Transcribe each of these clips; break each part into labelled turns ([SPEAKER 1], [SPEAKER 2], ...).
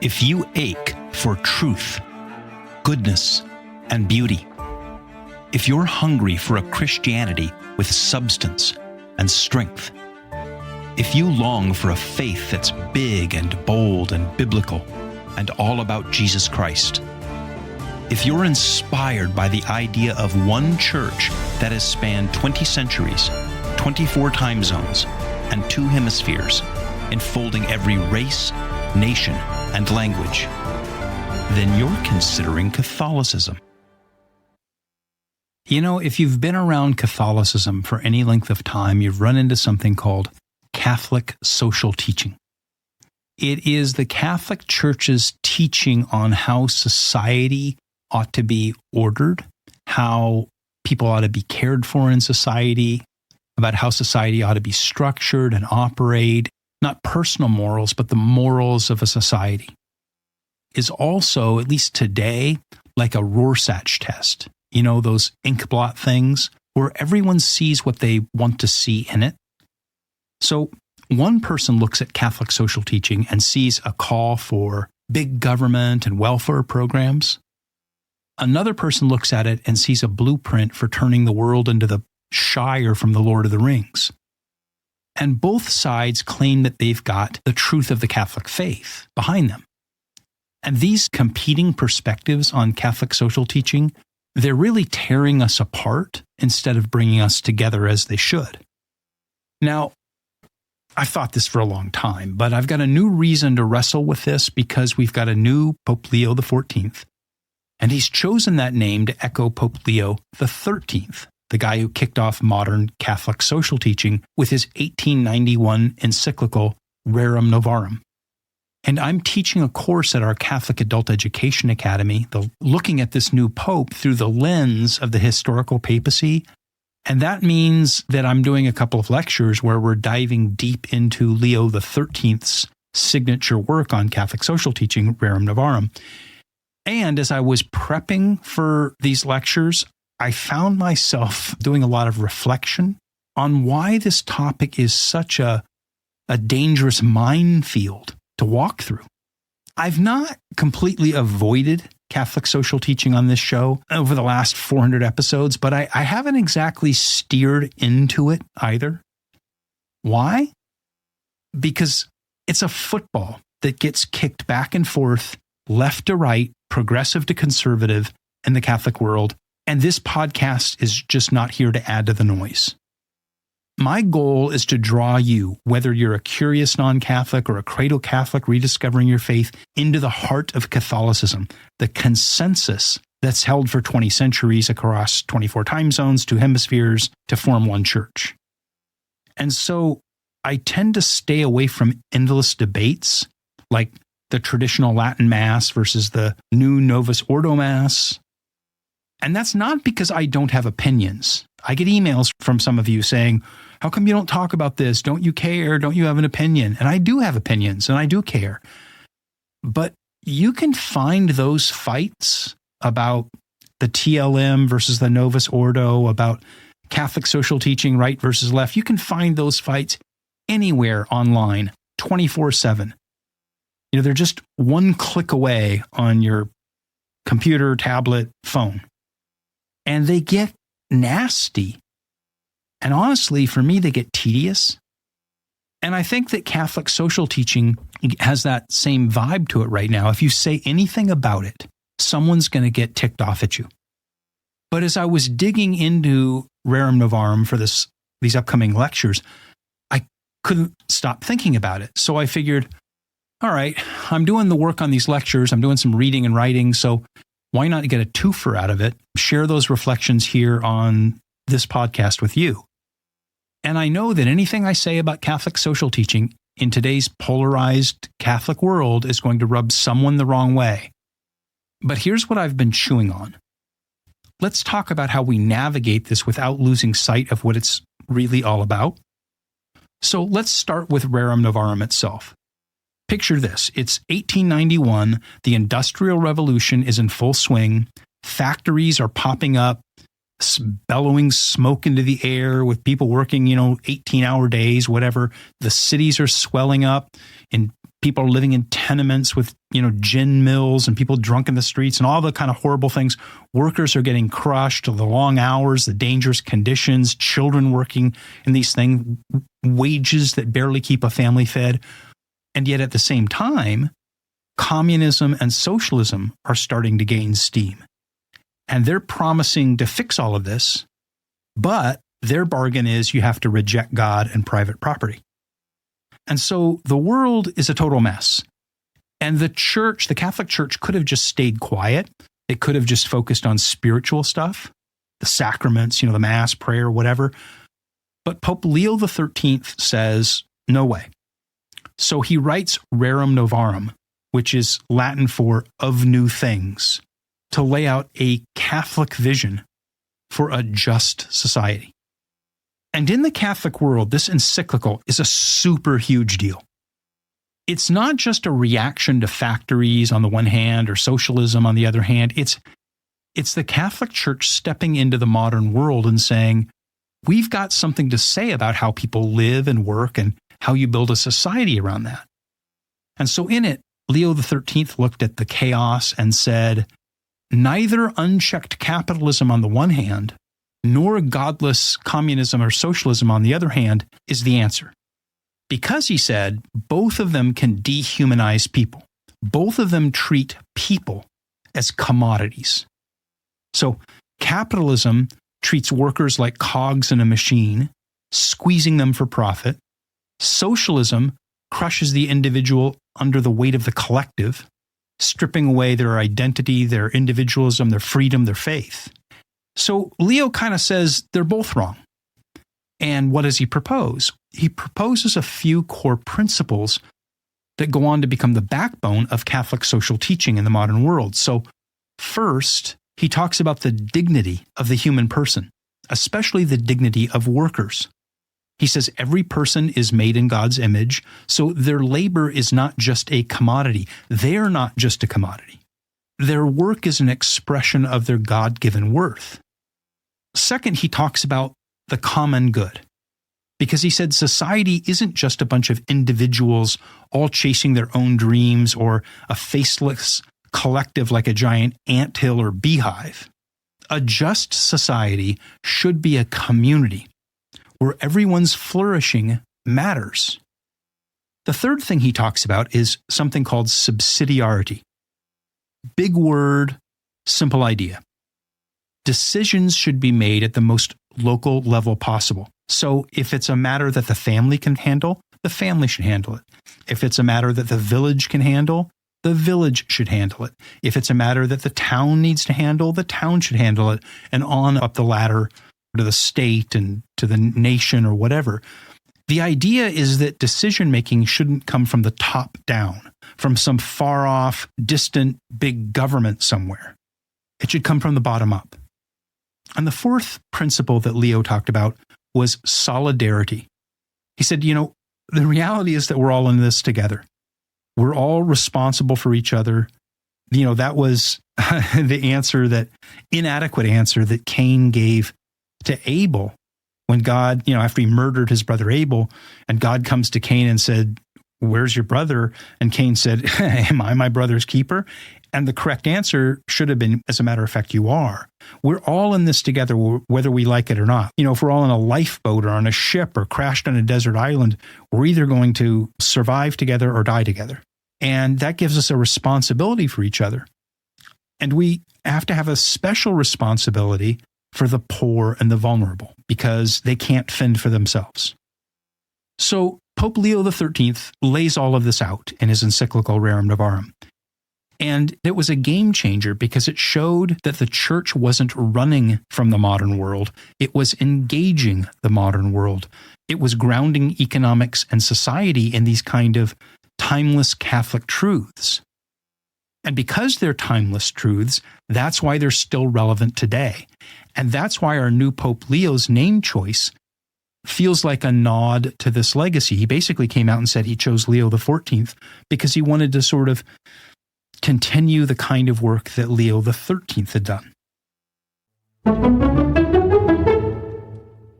[SPEAKER 1] If you ache for truth, goodness, and beauty, if you're hungry for a Christianity with substance and strength, if you long for a faith that's big and bold and biblical and all about Jesus Christ, if you're inspired by the idea of one church that has spanned 20 centuries, 24 time zones, and 2 hemispheres, enfolding every race, nation, and language, then you're considering Catholicism. You know, if you've been around Catholicism for any length of time, you've run into something called Catholic social teaching. It is the Catholic Church's teaching on how society ought to be ordered, how people ought to be cared for in society, about how society ought to be structured and operate, not personal morals, but the morals of a society, is also, at least today, like a Rorschach test. You know, those ink blot things where everyone sees what they want to see in it. So one person looks at Catholic social teaching and sees a call for big government and welfare programs. Another person looks at it and sees a blueprint for turning the world into the Shire from the Lord of the Rings. And both sides claim that they've got the truth of the Catholic faith behind them. And these competing perspectives on Catholic social teaching, they're really tearing us apart instead of bringing us together as they should. Now, I've thought this for a long time, but I've got a new reason to wrestle with this because we've got a new Pope Leo XIV, and he's chosen that name to echo Pope Leo XIII, the guy who kicked off modern Catholic social teaching with his 1891 encyclical Rerum Novarum. And I'm teaching a course at our Catholic Adult Education Academy, looking at this new pope through the lens of the historical papacy. And that means that I'm doing a couple of lectures where we're diving deep into Leo XIII's signature work on Catholic social teaching, Rerum Novarum. And as I was prepping for these lectures, I found myself doing a lot of reflection on why this topic is such a dangerous minefield to walk through. I've not completely avoided Catholic social teaching on this show over the last 400 episodes, but I haven't exactly steered into it either. Why? Because it's a football that gets kicked back and forth, left to right, progressive to conservative in the Catholic world. And this podcast is just not here to add to the noise. My goal is to draw you, whether you're a curious non-Catholic or a cradle Catholic rediscovering your faith, into the heart of Catholicism, the consensus that's held for 20 centuries across 24 time zones, 2 hemispheres, to form one church. And so I tend to stay away from endless debates, like the traditional Latin Mass versus the new Novus Ordo Mass. And that's not because I don't have opinions. I get emails from some of you saying, how come you don't talk about this? Don't you care? Don't you have an opinion? And I do have opinions and I do care. But you can find those fights about the TLM versus the Novus Ordo, about Catholic social teaching, right versus left. You can find those fights anywhere online, 24/7. You know, they're just one click away on your computer, tablet, phone. And they get nasty. And honestly, for me, they get tedious. And I think that Catholic social teaching has that same vibe to it right now. If you say anything about it, someone's going to get ticked off at you. But as I was digging into Rerum Novarum for these upcoming lectures, I couldn't stop thinking about it. So I figured, all right, I'm doing the work on these lectures. I'm doing some reading and writing. So why not get a twofer out of it? Share those reflections here on this podcast with you. And I know that anything I say about Catholic social teaching in today's polarized Catholic world is going to rub someone the wrong way. But here's what I've been chewing on. Let's talk about how we navigate this without losing sight of what it's really all about. So let's start with Rerum Novarum itself. Picture this. It's 1891. The Industrial Revolution is in full swing. Factories are popping up, bellowing smoke into the air with people working, 18-hour days, whatever. The cities are swelling up in People are living in tenements with, gin mills and people drunk in the streets and all the kind of horrible things. Workers are getting crushed, the long hours, the dangerous conditions, children working in these things, wages that barely keep a family fed. And yet at the same time, communism and socialism are starting to gain steam. And they're promising to fix all of this, but their bargain is you have to reject God and private property. And so the world is a total mess. And the church, the Catholic Church, could have just stayed quiet. It could have just focused on spiritual stuff, the sacraments, the Mass, prayer, whatever. But Pope Leo XIII says, no way. So he writes Rerum Novarum, which is Latin for of new things, to lay out a Catholic vision for a just society. And in the Catholic world, this encyclical is a super huge deal. It's not just a reaction to factories on the one hand or socialism on the other hand. It's the Catholic Church stepping into the modern world and saying, we've got something to say about how people live and work and how you build a society around that. And so in it, Leo XIII looked at the chaos and said, neither unchecked capitalism on the one hand, nor godless communism or socialism on the other hand is the answer. Because, he said, both of them can dehumanize people. Both of them treat people as commodities. So capitalism treats workers like cogs in a machine, squeezing them for profit. Socialism crushes the individual under the weight of the collective, stripping away their identity, their individualism, their freedom, their faith. So Leo kind of says they're both wrong. And what does he propose? He proposes a few core principles that go on to become the backbone of Catholic social teaching in the modern world. So first, he talks about the dignity of the human person, especially the dignity of workers. He says every person is made in God's image, so their labor is not just a commodity. They're not just a commodity. Their work is an expression of their God-given worth. Second, he talks about the common good, because he said society isn't just a bunch of individuals all chasing their own dreams or a faceless collective like a giant anthill or beehive. A just society should be a community where everyone's flourishing matters. The third thing he talks about is something called subsidiarity. Big word, simple idea. Decisions should be made at the most local level possible. So if it's a matter that the family can handle, the family should handle it. If it's a matter that the village can handle, the village should handle it. If it's a matter that the town needs to handle, the town should handle it, and on up the ladder to the state and to the nation or whatever. The idea is that decision-making shouldn't come from the top down, from some far-off, distant, big government somewhere. It should come from the bottom up. And the fourth principle that Leo talked about was solidarity. He said, the reality is that we're all in this together. We're all responsible for each other. That was the inadequate answer that Cain gave to Abel when God, after he murdered his brother Abel, and God comes to Cain and said, where's your brother? And Cain said, am I my brother's keeper? And the correct answer should have been, as a matter of fact, you are. We're all in this together, whether we like it or not. If we're all in a lifeboat or on a ship or crashed on a desert island, we're either going to survive together or die together. And that gives us a responsibility for each other. And we have to have a special responsibility for the poor and the vulnerable because they can't fend for themselves. So Pope Leo XIII lays all of this out in his encyclical Rerum Novarum. And it was a game changer because it showed that the church wasn't running from the modern world. It was engaging the modern world. It was grounding economics and society in these kind of timeless Catholic truths. And because they're timeless truths, that's why they're still relevant today. And that's why our new Pope Leo's name choice feels like a nod to this legacy. He basically came out and said he chose Leo XIV because he wanted to sort of continue the kind of work that Leo XIII had done.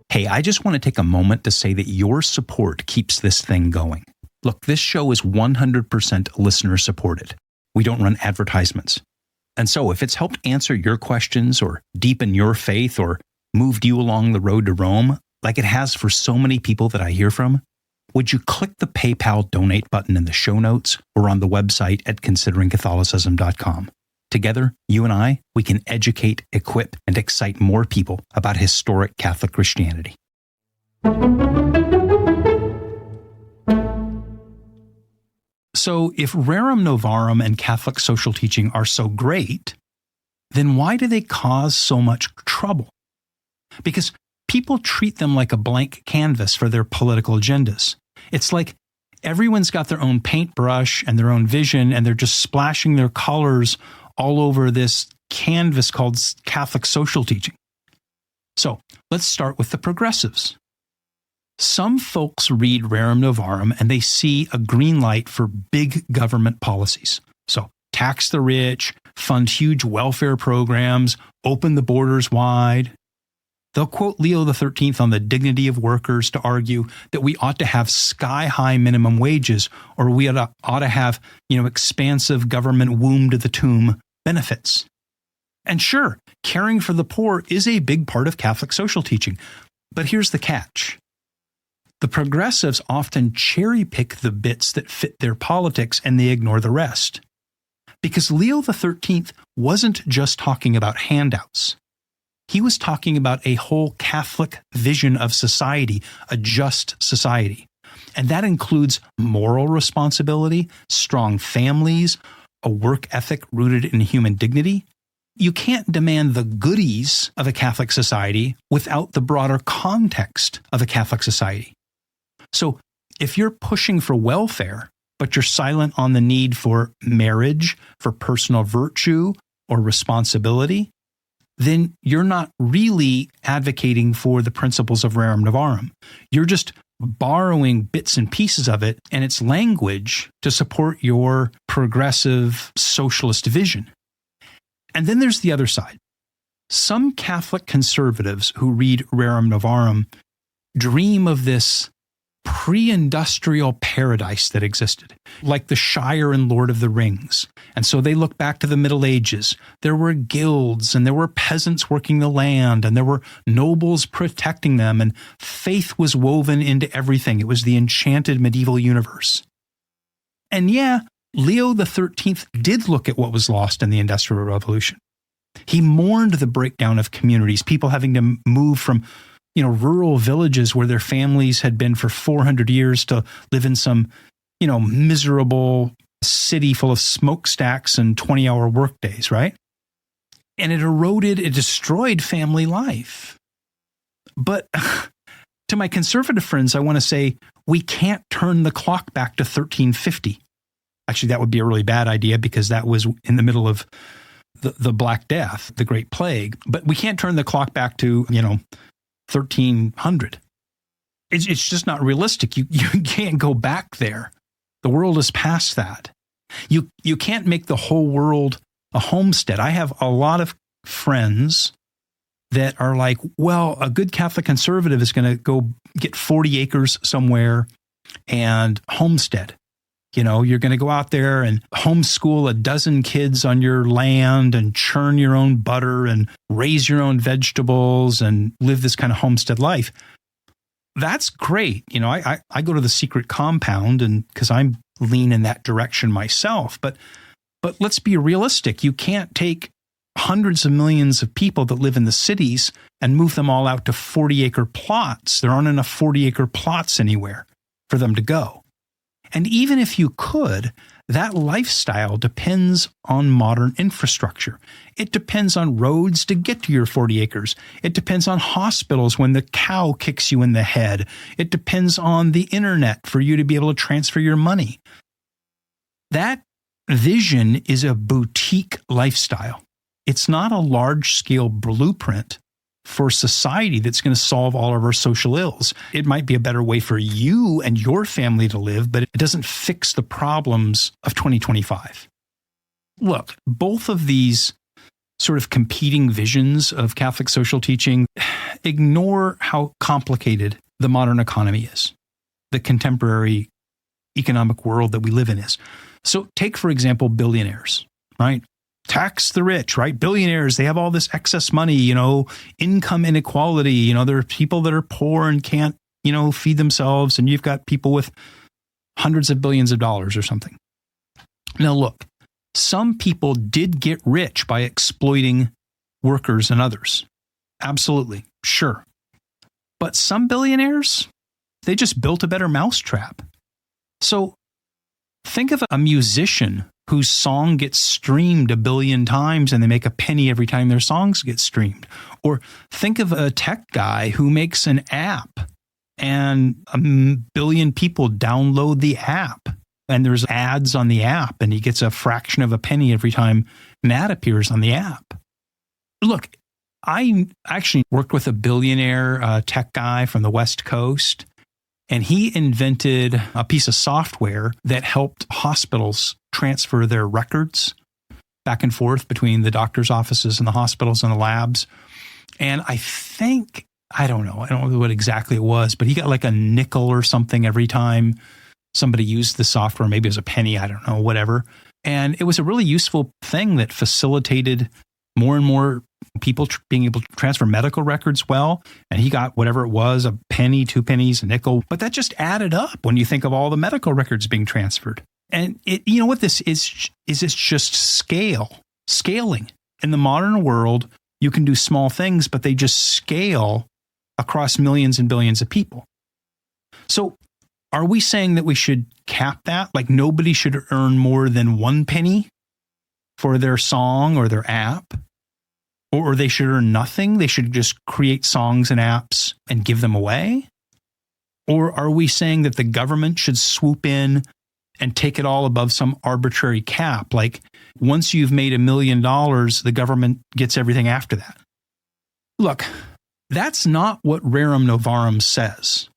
[SPEAKER 1] Hey, I just want to take a moment to say that your support keeps this thing going. Look, this show is 100% listener supported. We don't run advertisements. And so if it's helped answer your questions or deepen your faith or moved you along the road to Rome, like it has for so many people that I hear from, would you click the PayPal donate button in the show notes or on the website at consideringcatholicism.com? Together, you and I, we can educate, equip, and excite more people about historic Catholic Christianity. So if Rerum Novarum and Catholic social teaching are so great, then why do they cause so much trouble? Because people treat them like a blank canvas for their political agendas. It's like everyone's got their own paintbrush and their own vision, and they're just splashing their colors all over this canvas called Catholic social teaching. So let's start with the progressives. Some folks read Rerum Novarum and they see a green light for big government policies. So tax the rich, fund huge welfare programs, open the borders wide. They'll quote Leo XIII on the dignity of workers to argue that we ought to have sky-high minimum wages, or we ought to have, expansive government womb to the tomb benefits. And sure, caring for the poor is a big part of Catholic social teaching. But here's the catch. The progressives often cherry-pick the bits that fit their politics and they ignore the rest. Because Leo XIII wasn't just talking about handouts. He was talking about a whole Catholic vision of society, a just society. And that includes moral responsibility, strong families, a work ethic rooted in human dignity. You can't demand the goodies of a Catholic society without the broader context of a Catholic society. So if you're pushing for welfare, but you're silent on the need for marriage, for personal virtue or responsibility, then you're not really advocating for the principles of Rerum Novarum. You're just borrowing bits and pieces of it and its language to support your progressive socialist vision. And then there's the other side. Some Catholic conservatives who read Rerum Novarum dream of this pre-industrial paradise that existed, like the Shire in Lord of the Rings. And so they look back to the Middle Ages. There were guilds, and there were peasants working the land, and there were nobles protecting them, and faith was woven into everything. It was the enchanted medieval universe. And yeah, Leo XIII did look at what was lost in the Industrial Revolution. He mourned the breakdown of communities, people having to move from rural villages where their families had been for 400 years to live in some, miserable city full of smokestacks and 20-hour workdays, right? And it destroyed family life. But to my conservative friends, I want to say, we can't turn the clock back to 1350. Actually, that would be a really bad idea because that was in the middle of the Black Death, the Great Plague. But we can't turn the clock back to, 1300. It's just not realistic. You can't go back there. The world is past that. You can't make the whole world a homestead. I have a lot of friends that are like, well, a good Catholic conservative is going to go get 40 acres somewhere and homestead. You're going to go out there and homeschool a dozen kids on your land and churn your own butter and raise your own vegetables and live this kind of homestead life. That's great. I go to the secret compound and because I'm lean in that direction myself. But let's be realistic. You can't take hundreds of millions of people that live in the cities and move them all out to 40-acre plots. There aren't enough 40-acre plots anywhere for them to go. And even if you could, that lifestyle depends on modern infrastructure. It depends on roads to get to your 40 acres. It depends on hospitals when the cow kicks you in the head. It depends on the internet for you to be able to transfer your money. That vision is a boutique lifestyle. It's not a large-scale blueprint for society that's going to solve all of our social ills. It might be a better way for you and your family to live, but it doesn't fix the problems of 2025. Look, both of these sort of competing visions of Catholic social teaching ignore how complicated the modern economy is, the contemporary economic world that we live in is. So take, for example, billionaires, right? Tax the rich, right? Billionaires, they have all this excess money, income inequality. There are people that are poor and can't, feed themselves. And you've got people with hundreds of billions of dollars or something. Now, look, some people did get rich by exploiting workers and others. Absolutely. Sure. But some billionaires, they just built a better mousetrap. So think of a musician whose song gets streamed 1 billion times and they make a penny every time their songs get streamed. Or think of a tech guy who makes an app and 1 billion people download the app and there's ads on the app and he gets a fraction of a penny every time an ad appears on the app. Look, I actually worked with a billionaire tech guy from the West Coast, and he invented a piece of software that helped hospitals transfer their records back and forth between the doctor's offices and the hospitals and the labs. And I don't know what exactly it was, but he got like a nickel or something every time somebody used the software. Maybe it was a penny, I don't know, whatever. And it was a really useful thing that facilitated more and more people being able to transfer medical records well. And he got whatever it was, a penny, 2 pennies, a nickel. But that just added up when you think of all the medical records being transferred. And you know what this is it's just scaling. In the modern world, you can do small things, but they just scale across millions and billions of people. So are we saying that we should cap that? Like nobody should earn more than 1 penny for their song or their app? Or they should earn nothing? They should just create songs and apps and give them away? Or are we saying that the government should swoop in and take it all above some arbitrary cap? Like once you've made $1 million, the government gets everything after that. Look, that's not what Rerum Novarum says.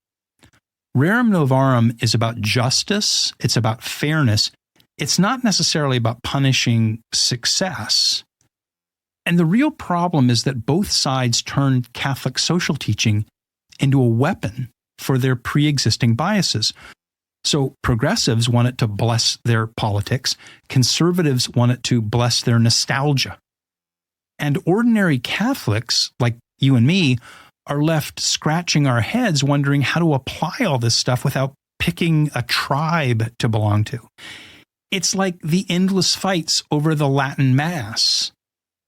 [SPEAKER 1] Rerum Novarum is about justice. It's about fairness. It's not necessarily about punishing success. And the real problem is that both sides turn Catholic social teaching into a weapon for their pre-existing biases. So progressives want it to bless their politics. Conservatives want it to bless their nostalgia. And ordinary Catholics, like you and me, are left scratching our heads wondering how to apply all this stuff without picking a tribe to belong to. It's like the endless fights over the Latin Mass.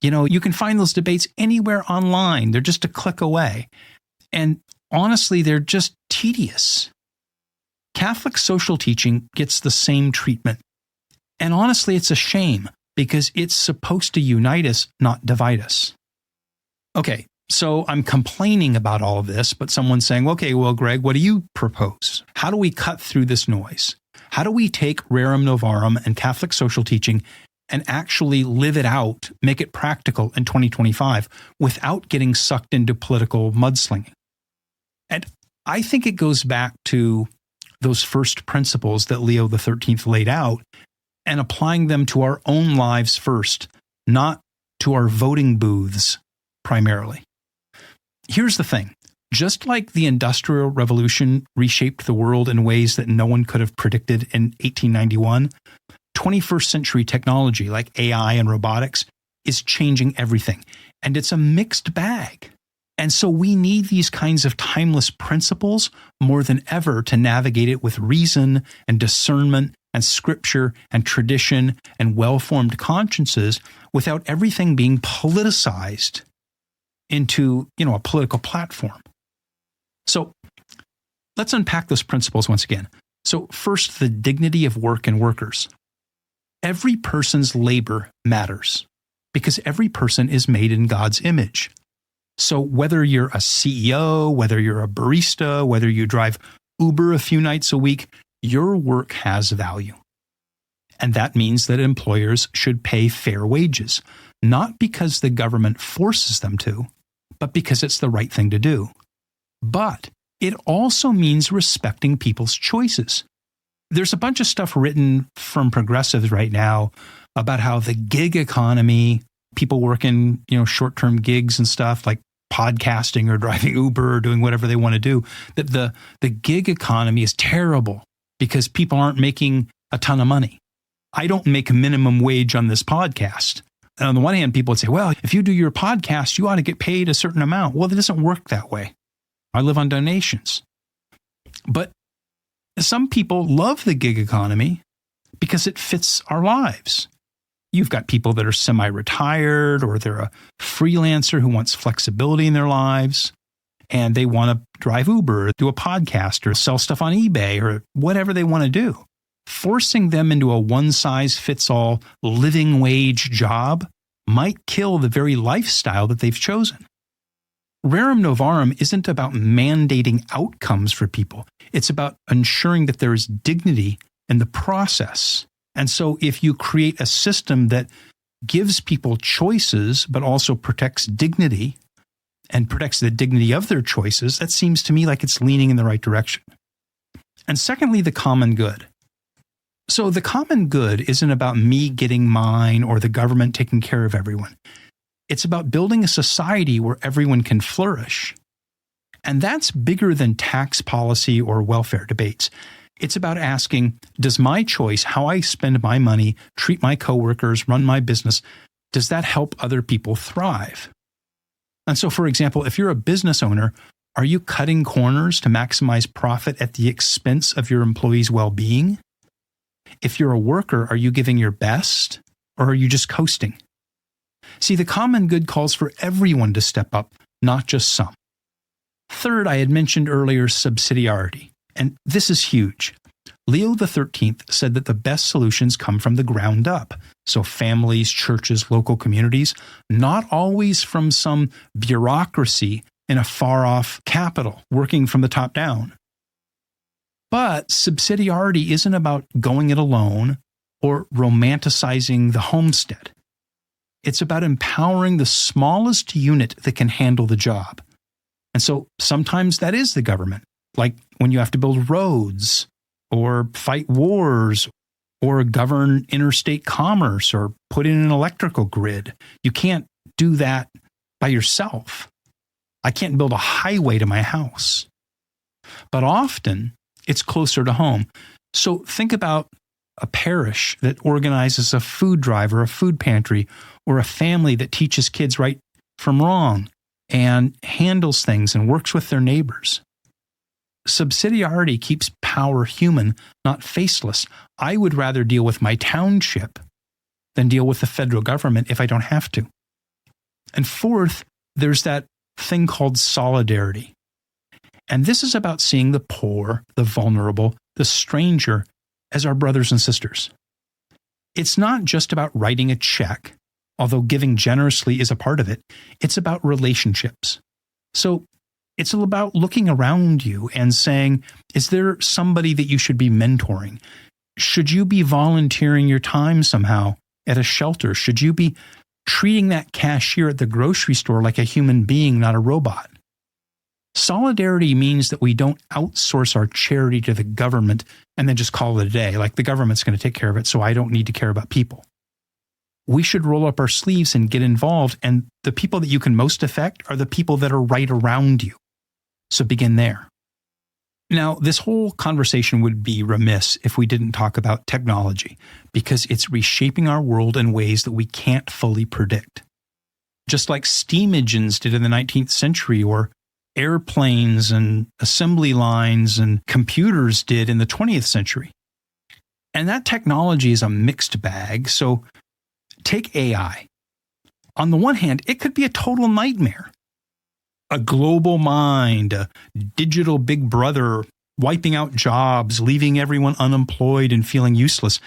[SPEAKER 1] You can find those debates anywhere online. They're just a click away. And honestly, they're just tedious. Catholic social teaching gets the same treatment. And honestly, it's a shame because it's supposed to unite us, not divide us. Okay, so I'm complaining about all of this, but someone's saying, okay, well, Greg, what do you propose? How do we cut through this noise? How do we take Rerum Novarum and Catholic social teaching and actually live it out, make it practical in 2025 without getting sucked into political mudslinging? And I think it goes back to those first principles that Leo XIII laid out and applying them to our own lives first, not to our voting booths primarily. Here's the thing. Just like the Industrial Revolution reshaped the world in ways that no one could have predicted in 1891, 21st century technology like AI and robotics is changing everything. And it's a mixed bag. And so we need these kinds of timeless principles more than ever to navigate it with reason and discernment and scripture and tradition and well-formed consciences without everything being politicized into, a political platform. So let's unpack those principles once again. So first, the dignity of work and workers. Every person's labor matters because every person is made in God's image. So whether you're a CEO, whether you're a barista, whether you drive Uber a few nights a week, your work has value. And that means that employers should pay fair wages, not because the government forces them to, but because it's the right thing to do. But it also means respecting people's choices. There's a bunch of stuff written from progressives right now about how the gig economy, people working, short-term gigs and stuff like podcasting or driving Uber or doing whatever they want to do, that the gig economy is terrible because people aren't making a ton of money. I don't make a minimum wage on this podcast. And on the one hand, people would say, well, if you do your podcast, you ought to get paid a certain amount. Well, it doesn't work that way. I live on donations. But some people love the gig economy because it fits our lives. You've got people that are semi-retired, or they're a freelancer who wants flexibility in their lives, and they want to drive Uber, or do a podcast, or sell stuff on eBay, or whatever they want to do. Forcing them into a one-size-fits-all living wage job might kill the very lifestyle that they've chosen. Rerum Novarum isn't about mandating outcomes for people. It's about ensuring that there is dignity in the process. And so if you create a system that gives people choices, but also protects dignity and protects the dignity of their choices, that seems to me like it's leaning in the right direction. And secondly, the common good. So the common good isn't about me getting mine or the government taking care of everyone. It's about building a society where everyone can flourish. And that's bigger than tax policy or welfare debates. It's about asking, does my choice, how I spend my money, treat my coworkers, run my business, does that help other people thrive? And so, for example, if you're a business owner, are you cutting corners to maximize profit at the expense of your employees' well-being? If you're a worker, are you giving your best, or are you just coasting? See, the common good calls for everyone to step up, not just some. Third, I had mentioned earlier subsidiarity, and this is huge. Leo XIII said that the best solutions come from the ground up, so families, churches, local communities, not always from some bureaucracy in a far-off capital working from the top down. But subsidiarity isn't about going it alone or romanticizing the homestead. It's about empowering the smallest unit that can handle the job. And so sometimes that is the government, like when you have to build roads or fight wars or govern interstate commerce or put in an electrical grid. You can't do that by yourself. I can't build a highway to my house. But often it's closer to home. So think about a parish that organizes a food drive or a food pantry, or a family that teaches kids right from wrong and handles things and works with their neighbors. Subsidiarity keeps power human, not faceless. I would rather deal with my township than deal with the federal government if I don't have to. And fourth, there's that thing called solidarity. And this is about seeing the poor, the vulnerable, the stranger as our brothers and sisters. It's not just about writing a check, although giving generously is a part of it. It's about relationships. So it's about looking around you and saying, is there somebody that you should be mentoring? Should you be volunteering your time somehow at a shelter? Should you be treating that cashier at the grocery store like a human being, not a robot? Solidarity means that we don't outsource our charity to the government and then just call it a day, like the government's going to take care of it, so I don't need to care about people. We should roll up our sleeves and get involved, and the people that you can most affect are the people that are right around you. So begin there. Now, this whole conversation would be remiss if we didn't talk about technology, because it's reshaping our world in ways that we can't fully predict. Just like steam engines did in the 19th century, or airplanes and assembly lines and computers did in the 20th century. And that technology is a mixed bag. So take AI. On the one hand, it could be a total nightmare. A global mind, a digital big brother wiping out jobs, leaving everyone unemployed and feeling useless.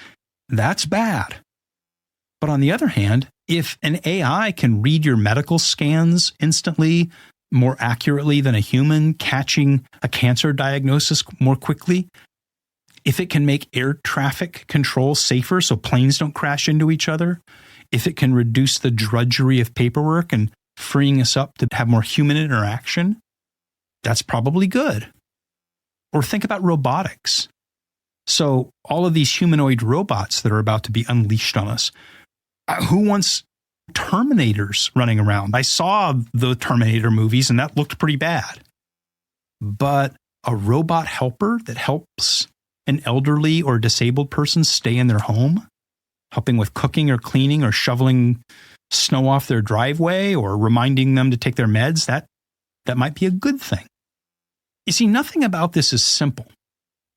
[SPEAKER 1] That's bad. But on the other hand, if an AI can read your medical scans instantly, more accurately than a human, catching a cancer diagnosis more quickly, if it can make air traffic control safer so planes don't crash into each other, if it can reduce the drudgery of paperwork and freeing us up to have more human interaction, that's probably good. Or think about robotics. So all of these humanoid robots that are about to be unleashed on us, who wants Terminators running around? I saw the Terminator movies and that looked pretty bad. But a robot helper that helps an elderly or disabled person stay in their home, helping with cooking or cleaning or shoveling snow off their driveway or reminding them to take their meds, that might be a good thing. You see, nothing about this is simple.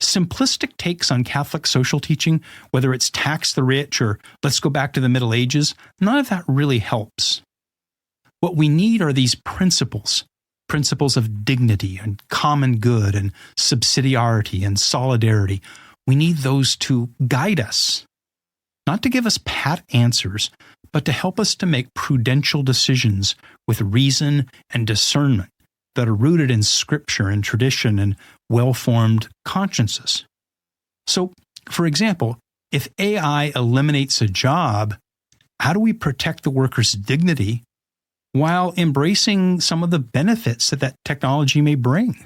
[SPEAKER 1] Simplistic takes on Catholic social teaching, whether it's tax the rich or let's go back to the Middle Ages, none of that really helps. What we need are these principles of dignity and common good and subsidiarity and solidarity. We need those to guide us, not to give us pat answers, but to help us to make prudential decisions with reason and discernment that are rooted in scripture and tradition and well-formed consciences. So, for example, if AI eliminates a job, how do we protect the worker's dignity while embracing some of the benefits that technology may bring?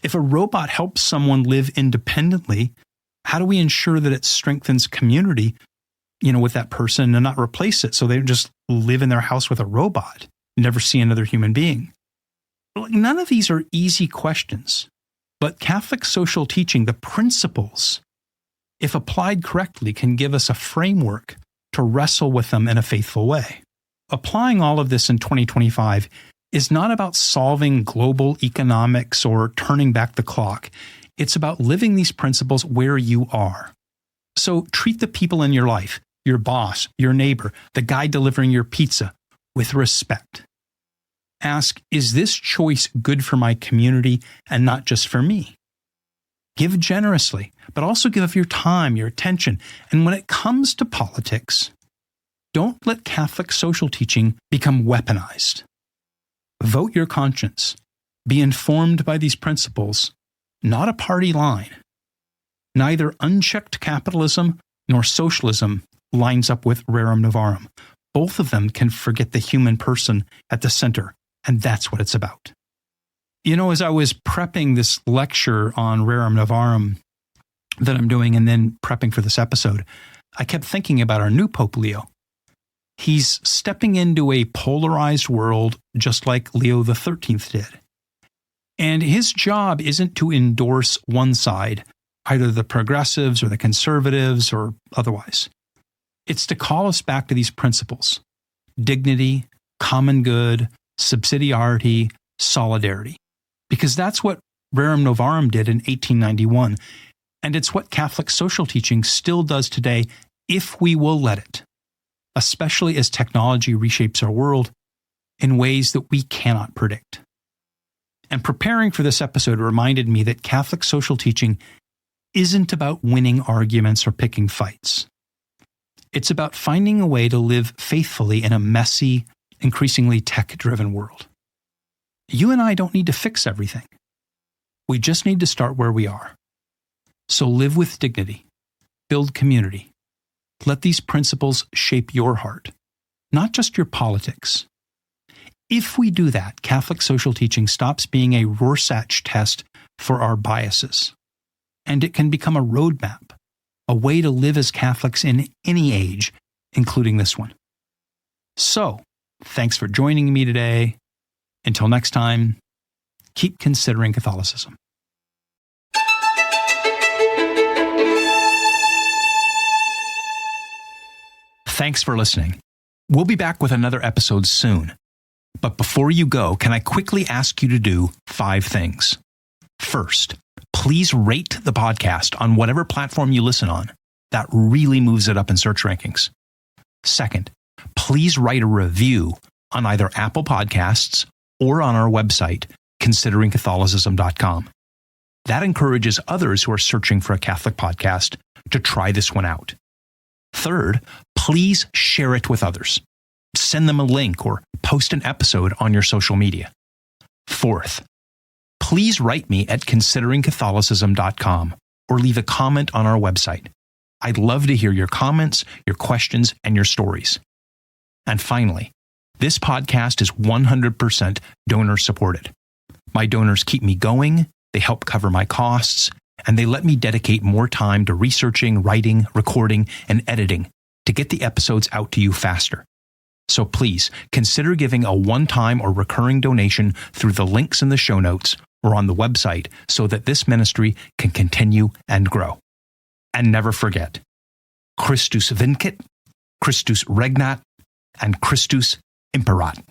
[SPEAKER 1] If a robot helps someone live independently, how do we ensure that it strengthens community, with that person and not replace it so they just live in their house with a robot, never see another human being? None of these are easy questions, but Catholic social teaching, the principles, if applied correctly, can give us a framework to wrestle with them in a faithful way. Applying all of this in 2025 is not about solving global economics or turning back the clock. It's about living these principles where you are. So treat the people in your life, your boss, your neighbor, the guy delivering your pizza, with respect. Ask, is this choice good for my community and not just for me? Give generously, but also give of your time, your attention. And when it comes to politics, don't let Catholic social teaching become weaponized. Vote your conscience. Be informed by these principles, not a party line. Neither unchecked capitalism nor socialism lines up with Rerum Novarum. Both of them can forget the human person at the center, and that's what it's about. As I was prepping this lecture on Rerum Novarum that I'm doing and then prepping for this episode, I kept thinking about our new Pope Leo. He's stepping into a polarized world just like Leo XIII did. And his job isn't to endorse one side, either the progressives or the conservatives or otherwise. It's to call us back to these principles: dignity, common good, subsidiarity, solidarity. Because that's what Rerum Novarum did in 1891, and it's what Catholic social teaching still does today if we will let it, especially as technology reshapes our world in ways that we cannot predict. And preparing for this episode reminded me that Catholic social teaching isn't about winning arguments or picking fights. It's about finding a way to live faithfully in a messy, increasingly tech-driven world. You and I don't need to fix everything. We just need to start where we are. So live with dignity, build community. Let these principles shape your heart, not just your politics. If we do that, Catholic social teaching stops being a Rorschach test for our biases, and it can become a roadmap, a way to live as Catholics in any age, including this one. So, thanks for joining me today. Until next time, keep considering Catholicism. Thanks for listening. We'll be back with another episode soon. But before you go, can I quickly ask you to do 5 things? First, please rate the podcast on whatever platform you listen on. That really moves it up in search rankings. Second, please write a review on either Apple Podcasts or on our website, consideringcatholicism.com. That encourages others who are searching for a Catholic podcast to try this one out. Third, please share it with others. Send them a link or post an episode on your social media. Fourth, please write me at consideringcatholicism.com or leave a comment on our website. I'd love to hear your comments, your questions, and your stories. And finally, this podcast is 100% donor supported. My donors keep me going, they help cover my costs, and they let me dedicate more time to researching, writing, recording, and editing to get the episodes out to you faster. So please consider giving a one-time or recurring donation through the links in the show notes or on the website so that this ministry can continue and grow. And never forget, Christus vincit, Christus regnat, and Christus imperat.